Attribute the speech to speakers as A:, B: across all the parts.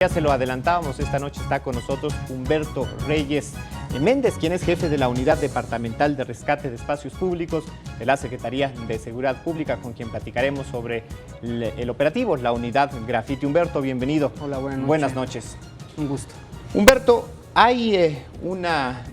A: Ya se lo adelantábamos, esta noche está con nosotros Humberto Reyes Méndez, quien es jefe de la Unidad Departamental de Rescate de Espacios Públicos de la Secretaría de Seguridad Pública, con quien platicaremos sobre el operativo, la unidad Graffiti. Humberto, bienvenido.
B: Hola, buenas noches.
A: Buenas noches.
B: Un gusto.
A: Humberto, hay una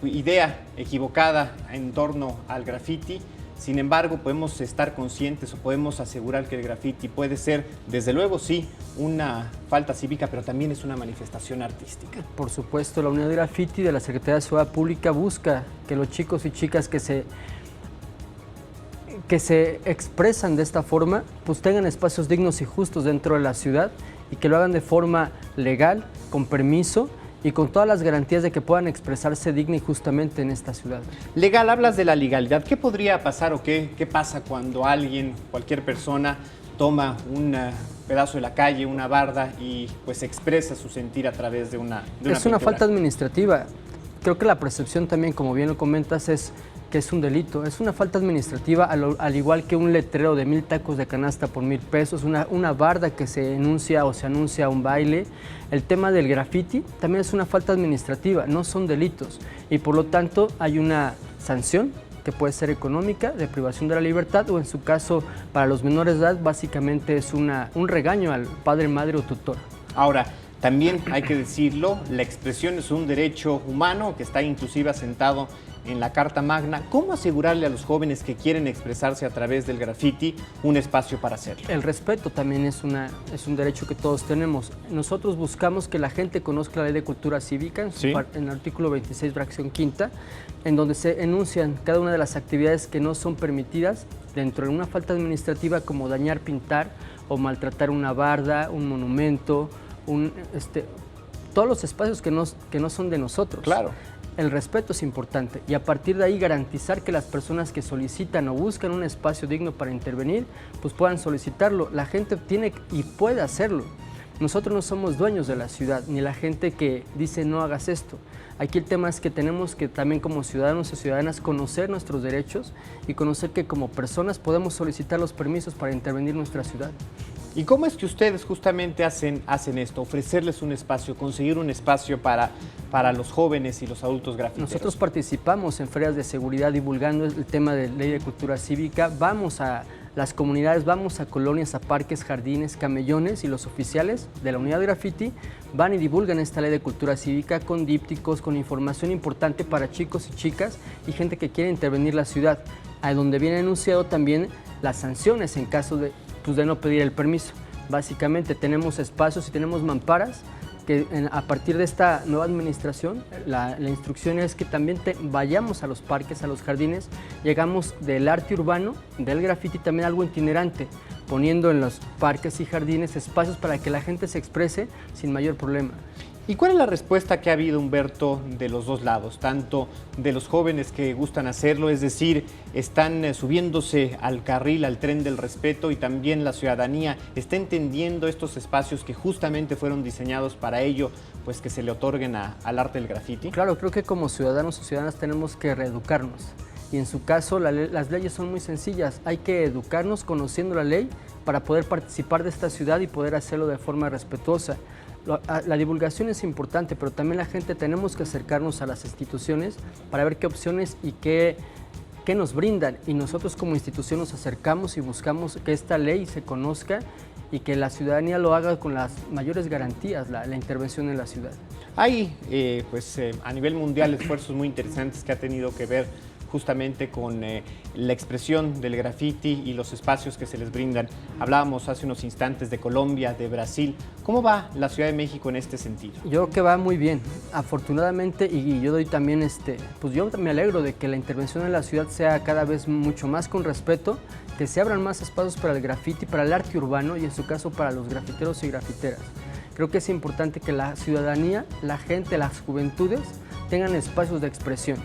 A: idea equivocada en torno al graffiti. Sin embargo, podemos estar conscientes o podemos asegurar que el graffiti puede ser, desde luego, sí, una falta cívica, pero también es una manifestación artística.
B: Por supuesto, la unidad de graffiti de la Secretaría de Seguridad Pública busca que los chicos y chicas que se expresan de esta forma, pues tengan espacios dignos y justos dentro de la ciudad y que lo hagan de forma legal, con permiso y con todas las garantías de que puedan expresarse digna y justamente en esta ciudad.
A: Legal, hablas de la legalidad. ¿Qué podría pasar o qué pasa cuando alguien, cualquier persona, toma un pedazo de la calle, una barda y pues expresa su sentir a través de una
B: Es una falta administrativa. Creo que la percepción también, como bien lo comentas, es que es un delito. Es una falta administrativa al igual que un letrero de 1000 tacos de canasta por 1000 pesos, una barda que se enuncia o se anuncia un baile. El tema del graffiti también es una falta administrativa, no son delitos y por lo tanto hay una sanción que puede ser económica, de privación de la libertad o en su caso para los menores de edad básicamente es un regaño al padre, madre o tutor.
A: Ahora, también hay que decirlo, la expresión es un derecho humano que está inclusive asentado en la Carta Magna. ¿Cómo asegurarle a los jóvenes que quieren expresarse a través del graffiti un espacio para hacerlo?
B: El respeto también es un derecho que todos tenemos. Nosotros buscamos que la gente conozca la Ley de Cultura Cívica,
A: ¿Sí?
B: En el artículo 26, fracción quinta, en donde se enuncian cada una de las actividades que no son permitidas dentro de una falta administrativa como dañar, pintar o maltratar una barda, un monumento, todos los espacios que no son de nosotros.
A: Claro.
B: El respeto es importante y a partir de ahí garantizar que las personas que solicitan o buscan un espacio digno para intervenir, pues puedan solicitarlo. La gente tiene y puede hacerlo. Nosotros no somos dueños de la ciudad, ni la gente que dice no hagas esto. Aquí el tema es que tenemos que también como ciudadanos y ciudadanas conocer nuestros derechos y conocer que como personas podemos solicitar los permisos para intervenir en nuestra ciudad.
A: ¿Y cómo es que ustedes justamente hacen esto? Ofrecerles un espacio, conseguir un espacio para los jóvenes y los adultos grafiteros.
B: Nosotros participamos en ferias de seguridad divulgando el tema de Ley de Cultura Cívica, vamos a las comunidades, vamos a colonias, a parques, jardines, camellones y los oficiales de la unidad de graffiti van y divulgan esta Ley de Cultura Cívica con dípticos, con información importante para chicos y chicas y gente que quiere intervenir la ciudad, a donde viene enunciado también las sanciones en caso de no pedir el permiso. Básicamente tenemos espacios y tenemos mamparas que a partir de esta nueva administración, la instrucción es que también vayamos a los parques, a los jardines, llegamos del arte urbano, del graffiti también algo itinerante, poniendo en los parques y jardines espacios para que la gente se exprese sin mayor problema.
A: ¿Y cuál es la respuesta que ha habido, Humberto, de los dos lados? Tanto de los jóvenes que gustan hacerlo, es decir, están subiéndose al carril, al tren del respeto, y también la ciudadanía está entendiendo estos espacios que justamente fueron diseñados para ello, pues que se le otorguen al arte del graffiti.
B: Claro, creo que como ciudadanos o ciudadanas tenemos que reeducarnos. Y en su caso las leyes son muy sencillas, hay que educarnos conociendo la ley para poder participar de esta ciudad y poder hacerlo de forma respetuosa. La divulgación es importante, pero también la gente tenemos que acercarnos a las instituciones para ver qué opciones y qué nos brindan. Y nosotros como institución nos acercamos y buscamos que esta ley se conozca y que la ciudadanía lo haga con las mayores garantías, la intervención en la ciudad.
A: Hay a nivel mundial esfuerzos muy interesantes que ha tenido que ver justamente con la expresión del graffiti y los espacios que se les brindan. Hablábamos hace unos instantes de Colombia, de Brasil. ¿Cómo va la Ciudad de México en este sentido?
B: Yo creo que va muy bien, afortunadamente, y yo doy también, pues yo me alegro de que la intervención en la ciudad sea cada vez mucho más con respeto, que se abran más espacios para el graffiti, para el arte urbano y en su caso para los grafiteros y grafiteras. Creo que es importante que la ciudadanía, la gente, las juventudes tengan espacios de expresión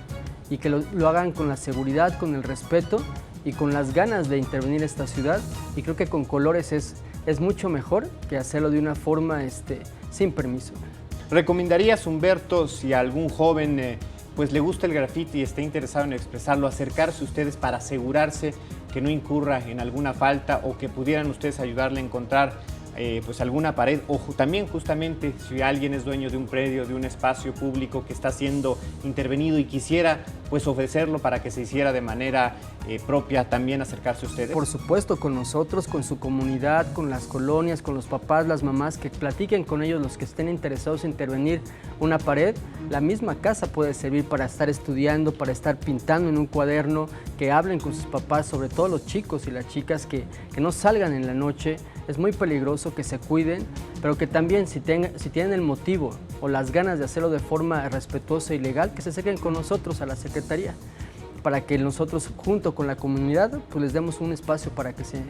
B: y que lo hagan con la seguridad, con el respeto y con las ganas de intervenir en esta ciudad. Y creo que con colores es mucho mejor que hacerlo de una forma sin permiso.
A: ¿Recomendarías, Humberto, si a algún joven pues le gusta el graffiti y está interesado en expresarlo, acercarse a ustedes para asegurarse que no incurra en alguna falta o que pudieran ustedes ayudarle a encontrar pues alguna pared, o también justamente si alguien es dueño de un predio, de un espacio público que está siendo intervenido y quisiera pues ofrecerlo para que se hiciera de manera propia, también acercarse a ustedes.
B: Por supuesto, con nosotros, con su comunidad, con las colonias, con los papás, las mamás, que platiquen con ellos, los que estén interesados en intervenir una pared. La misma casa puede servir para estar estudiando, para estar pintando en un cuaderno, que hablen con sus papás, sobre todo los chicos y las chicas que no salgan en la noche. Es muy peligroso, que se cuiden, pero que también si tienen el motivo o las ganas de hacerlo de forma respetuosa y legal, que se acerquen con nosotros a la Secretaría, para que nosotros junto con la comunidad pues les demos un espacio para que se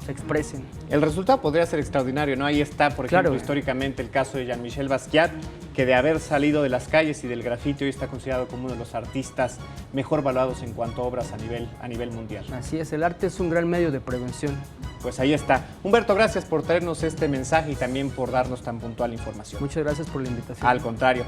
B: expresen.
A: El resultado podría ser extraordinario, ¿no? Ahí está, por ejemplo,
B: Claro.
A: Históricamente el caso de Jean-Michel Basquiat, que de haber salido de las calles y del grafiti hoy está considerado como uno de los artistas mejor valuados en cuanto a obras a nivel mundial.
B: Así es, el arte es un gran medio de prevención.
A: Pues ahí está. Humberto, gracias por traernos este mensaje y también por darnos tan puntual información.
B: Muchas gracias por la invitación.
A: Al contrario.